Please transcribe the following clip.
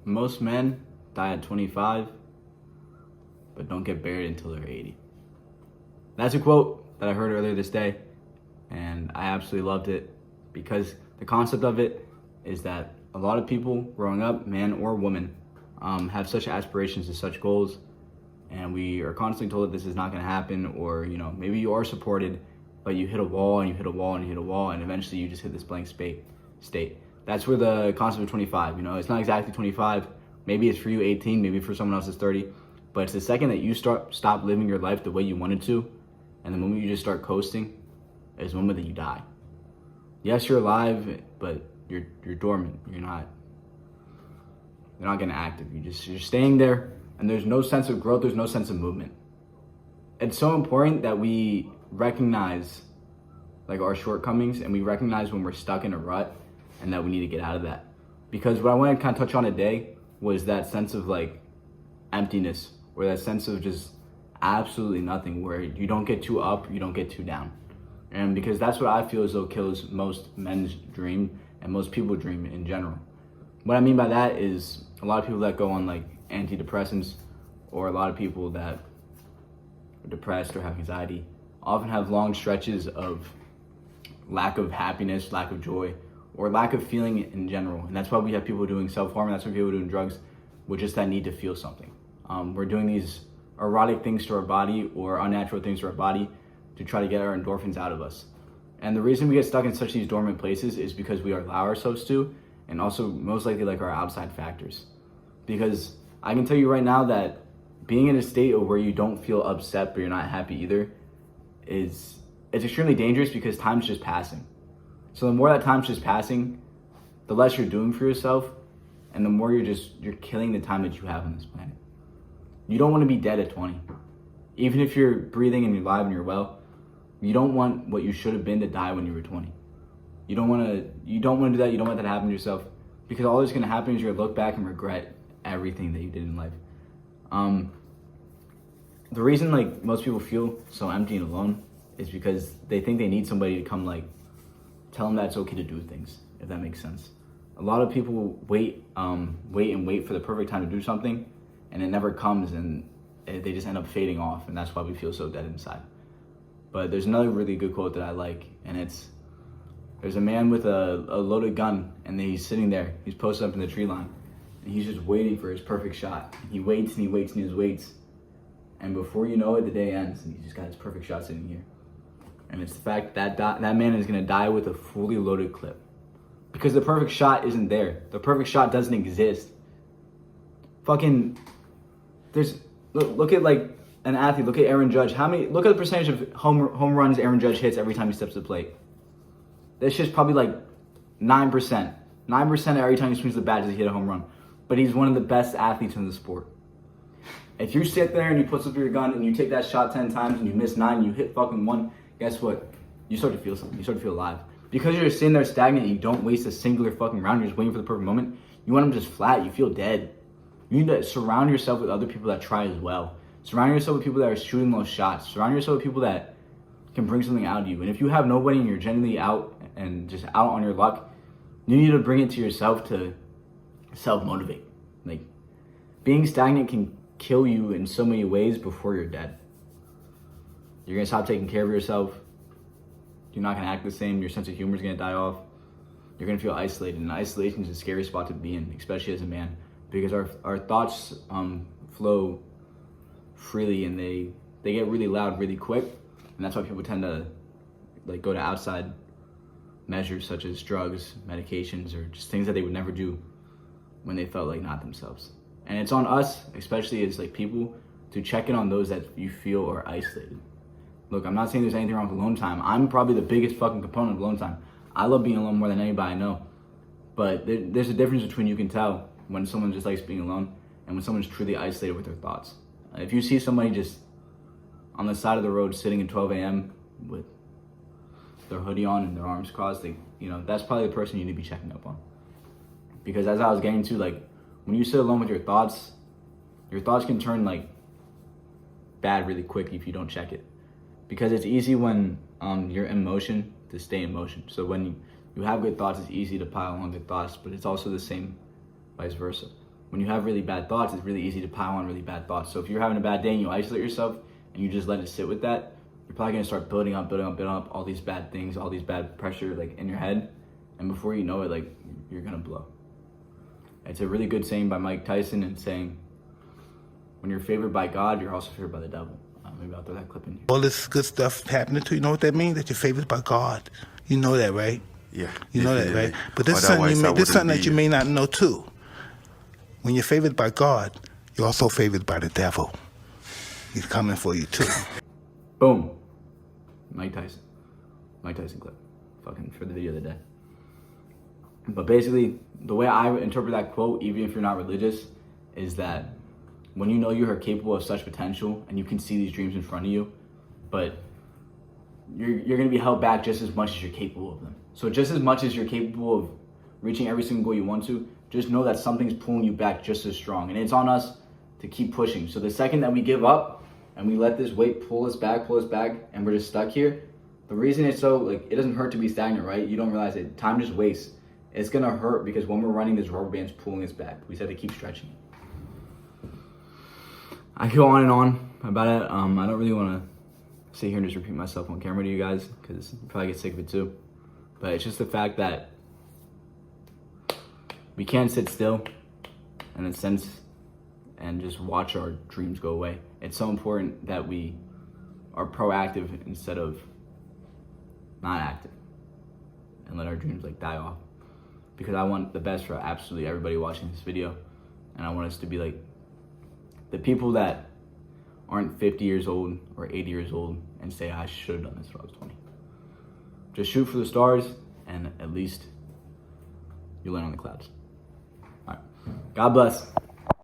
Most men die at 25, but don't get buried until they're 80. That's a quote that I heard earlier this day, and I absolutely loved it because the concept of it is that a lot of people growing up, man or woman, have such aspirations and such goals, and we are constantly told that this is not going to happen, or maybe you are supported, but you hit a wall and you hit a wall and you hit a wall, and eventually you just hit this blank state. That's where the concept of 25, it's not exactly 25. Maybe it's for you 18, maybe for someone else it's 30. But it's the second that you stop living your life the way you wanted to, and the moment you just start coasting, is the moment that you die. Yes, you're alive, but you're dormant. You're not getting active. You're staying there, and there's no sense of growth. There's no sense of movement. It's so important that we recognize our shortcomings, and we recognize when we're stuck in a rut and that we need to get out of that. Because what I want to kind of touch on today was that sense of emptiness, or that sense of just absolutely nothing, where you don't get too up, you don't get too down. And because that's what I feel as though kills most men's dream and most people dream in general. What I mean by that is a lot of people that go on antidepressants, or a lot of people that are depressed or have anxiety, often have long stretches of lack of happiness, lack of joy, or lack of feeling in general. And that's why we have people doing self-harm, and that's why people are doing drugs, with just that need to feel something. We're doing these erotic things to our body, or unnatural things to our body, to try to get our endorphins out of us. And the reason we get stuck in such these dormant places is because we allow ourselves to, and also most likely our outside factors. Because I can tell you right now that being in a state of where you don't feel upset but you're not happy either it's extremely dangerous, because time's just passing. So the more that time's just passing, the less you're doing for yourself, and the more you're killing the time that you have on this planet. You don't want to be dead at 20. Even if you're breathing and you're alive and you're well, you don't want what you should have been to die when you were 20. You don't want to do that. You don't want that to happen to yourself, because all that's going to happen is you're going to look back and regret everything that you did in life. The reason most people feel so empty and alone is because they think they need somebody to come tell them that it's okay to do things, if that makes sense. A lot of people wait for the perfect time to do something, and it never comes, and they just end up fading off, and that's why we feel so dead inside. But there's another really good quote that I like, and there's a man with a loaded gun, and he's sitting there, he's posted up in the tree line, and he's just waiting for his perfect shot. He waits and he waits and he waits, and before you know it, the day ends, and he's just got his perfect shot sitting here. And it's the fact that that man is gonna die with a fully loaded clip, because the perfect shot isn't there. The perfect shot doesn't exist. Look at an athlete. Look at Aaron Judge. Look at the percentage of home runs Aaron Judge hits every time he steps to the plate. That's just probably 9%. 9% every time he swings the bat does he hit a home run. But he's one of the best athletes in the sport. If you sit there and you put up your gun and you take that shot 10 times and you miss 9 and you hit fucking 1, guess what? You start to feel something. You start to feel alive. Because you're just sitting there stagnant and you don't waste a singular fucking round, you're just waiting for the perfect moment, you want them just flat, you feel dead. You need to surround yourself with other people that try as well. Surround yourself with people that are shooting those shots. Surround yourself with people that can bring something out of you. And if you have nobody and you're genuinely out and just out on your luck, you need to bring it to yourself to self-motivate. Being stagnant can kill you in so many ways before you're dead. You're gonna stop taking care of yourself. You're not gonna act the same. Your sense of humor is gonna die off. You're gonna feel isolated, and isolation is a scary spot to be in, especially as a man, because our thoughts flow freely, and they get really loud really quick, and that's why people tend to go to outside measures such as drugs, medications, or just things that they would never do when they felt not themselves. And it's on us, especially as people, to check in on those that you feel are isolated. Look, I'm not saying there's anything wrong with alone time. I'm probably the biggest fucking component of alone time. I love being alone more than anybody I know. But there's a difference between, you can tell when someone just likes being alone and when someone's truly isolated with their thoughts. If you see somebody just on the side of the road sitting at 12 a.m. with their hoodie on and their arms crossed, that's probably the person you need to be checking up on. Because as I was getting to, when you sit alone with your thoughts can turn bad really quick if you don't check it. Because it's easy when you're in motion to stay in motion. So when you have good thoughts, it's easy to pile on good thoughts, but it's also the same vice versa. when you have really bad thoughts, it's really easy to pile on really bad thoughts. So if you're having a bad day and you isolate yourself and you just let it sit with that, you're probably gonna start building up all these bad things, all these bad pressure like in your head. And before you know it, like you're gonna blow. It's a really good saying by Mike Tyson, and saying, when you're favored by God, you're also favored by the devil. Maybe I'll throw that clip in here. All this good stuff happening to you, know what that means? That you're favored by God. You know that, right? Yeah. You know that, right? But this is something that you may not know too. When you're favored by God, you're also favored by the devil. He's coming for you too. Boom. Mike Tyson clip. Fucking for the video of the day. But basically, the way I interpret that quote, even if you're not religious, is that when you know you are capable of such potential and you can see these dreams in front of you, but you're going to be held back just as much as you're capable of them. So just as much as you're capable of reaching every single goal you want to, just know that something's pulling you back just as strong. And it's on us to keep pushing. So the second that we give up and we let this weight pull us back, and we're just stuck here, the reason it's so, like, it doesn't hurt to be stagnant, right? You don't realize it. Time just wastes. It's going to hurt because when we're running, this rubber band's pulling us back. We just have to keep stretching it. I go on and on about it. I don't really want to sit here and just repeat myself on camera to you guys, because you probably get sick of it too. But it's just the fact that we can't sit still in a sense and just watch our dreams go away. It's so important that we are proactive instead of not active, and let our dreams like die off. Because I want the best for absolutely everybody watching this video, and I want us to be like the people that aren't 50 years old or 80 years old and say, I should have done this when I was 20. Just shoot for the stars, and at least you land on the clouds. All right. God bless.